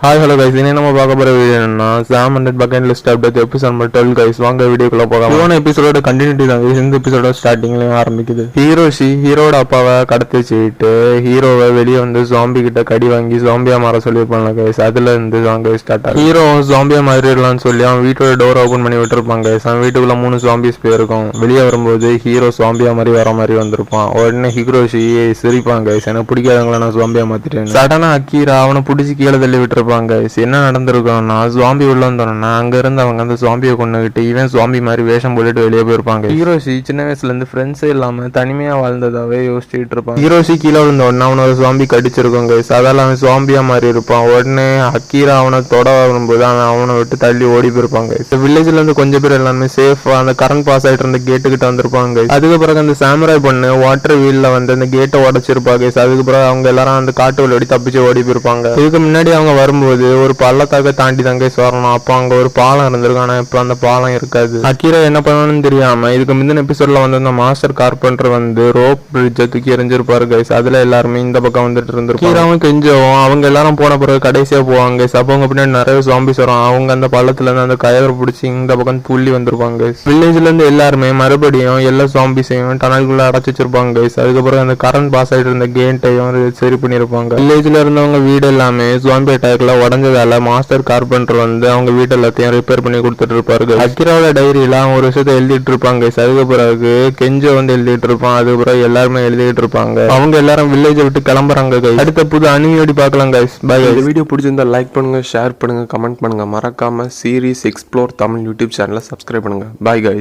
Hi hello guys, இனி நம்ம பார்க்க போகிற வீடியோ என்னன்னா Sam and bucket list update episode number 12 guys. வாங்க வீடியோக்குள்ள போகலாம். போன எபிசோட கண்டினியூட்டி தான் guys. இந்த எபிசோட ஸ்டார்டிங்லயும் ஆரம்பிக்குது. ஹீரோட அப்பாவை கடத்தி வச்சுக்கிட்டு ஹீரோவை வெளியே வந்து ஜாம்பி கிட்ட கடி வாங்கி ஜாம்பியா மாற சொல்லியிருப்பாங்க கைஸ். அதுல இருந்து வாங்க ஸ்டார்ட் ஆகும். ஹீரோ ஜாம்பியா மாறிடலாம்னு சொல்லி அவன் வீட்டோட டோர் ஓபன் பண்ணி விட்டுருப்பாங்க கைஸ். அவன் வீட்டுக்குள்ள 3 ஜாம்பிஸ் போயிருக்கும். வெளியே வரும்போது ஹீரோ ஜாம்பியா மாதிரி வர மாதிரி வந்திருப்பான். உடனே ஹிரோஷி சிரிப்பாங்க கைஸ், எனக்கு பிடிக்காதவங்கள நான் ஜாம்பியா மாத்திட்டேன். சடனா அக்கீரா அவனை பிடிச்சி கீழே தள்ளி விட்டுருப்பாங்க. என்ன நடந்திருக்கோம்னா ஜாம்பி உள்ள வந்தோம்னா அங்க இருந்து அவங்க அந்த ஜாம்பியை கொண்டுகிட்டு இவன் ஜாம்பி மாதிரி வேஷம் போட்டுட்டு வெளியே போயிருப்பாங்க. ஹீரோஷி சின்ன வயசுல இருந்து ஃப்ரெண்ட்ஸே இல்லாம தனிமையா வாழ்ந்ததாவே யோசிச்சுட்டு இருப்பான். ஹீரோஷி கீழே விழுந்தோடனே அவனை ஒரு ஜாம்பி கடிச்சிருக்கோங்க. அதால அவன் ஜாம்பியா மாதிரி இருப்பான். உடனே அக்கீரா அவனை தொட வரும்போது அவனை விட்டு தள்ளி ஓடி போயிருப்பாங்க. வில்லேஜ்ல இருந்து கொஞ்சம் பேர் எல்லாமே சேஃபா அந்த கரண்ட் பாஸ் ஆயிட்டு இருந்த கேட்டு கிட்ட வந்திருப்பாங்க. அதுக்கு பிறகு அந்த சாமுராய் பொண்ணு வாட்டர் வீல்ல வந்து அந்த கேட்டை உடைச்சிருப்பாங்க. அதுக்கு பிறகு அவங்க எல்லாரும் அந்த காட்டு வழி தப்பிச்சு ஓடி போயிருப்பாங்க. இதுக்கு முன்னாடி அவங்க வரும்போது ஒரு பள்ளத்தாக்க தாண்டி தங்க வரணும். அப்ப அங்க ஒரு பாலம் இருந்திருக்கு. ஆனா இப்ப அந்த பாலம் இருக்காது. அக்கீரா என்ன பண்ணணும்னு தெரியாம இதுக்கு முந்தின எபிசோட்ல வந்து அந்த மாஸ்டர் கார்பெண்டர் வந்து ரோப் பிரிட்ஜை தூக்கி எரிஞ்சிருப்பாரு கைஸ். அதுல எல்லாருமே இந்த பக்கம் வந்துட்டு இருந்திருக்கும். கீராவும் கெஞ்சவும் அவங்க எல்லாரும் போன பிறகு கடைசியா போவாங்க. அப்ப அவங்க பின்னாடி நிறைய ஜாம்பிஸ் வரும். அவங்க அந்த பள்ளத்துல இருந்து அந்த கயரை பிடிச்சி இந்த பக்கம் துள்ளி வந்திருப்பாங்க. வில்லேஜ்ல இருந்து எல்லாருமே மறுபடியும் எல்லா ஜாம்பிஸையும் டனலுக்குள்ள அடைச்சு வச்சிருப்பாங்க கைஸ். அதுக்கப்புறம் அந்த கரண்ட் பாஸ் ஆயிட்டு இருந்த கேட்டையும் சரி பண்ணிருப்பாங்க. வில்லேஜ்ல இருந்தவங்க வீடு எல்லாமே ஜாம்பி அட்டாக்ல உடஞ்சதால மாஸ்டர் கார்பெண்டர் வந்து அவங்க வீட்டு எல்லாத்தையும் ரிப்பேர் பண்ணி கொடுத்துட்டு இருப்பாரு. அக்கிராவோட டைரியில அவங்க ஒரு விஷயத்த எழுதிட்டு இருப்பாங்க. அதுக்கு பிறகு கெஞ்சோ வந்து எழுதிட்டு இருப்பான். அதுக்கு பிறகு எல்லாருமே எழுதிட்டு இருப்பாங்க. அவங்க எல்லாரும் வில்லேஜை விட்டு கிளம்புறாங்க கைஸ். அடுத்த புது அனிமையோடி பார்க்கலாம் கைஸ். பை. இந்த வீடியோ பிடிச்சிருந்தா லைக் பண்ணுங்க, ஷேர் பண்ணுங்க, கமெண்ட் பண்ணுங்க. மறக்காம சீரிஸ் எக்ஸ்ப்ளோர் தமிழ் யூடியூப் சேனலை சப்ஸ்கிரைப் பண்ணுங்க. Bye guys.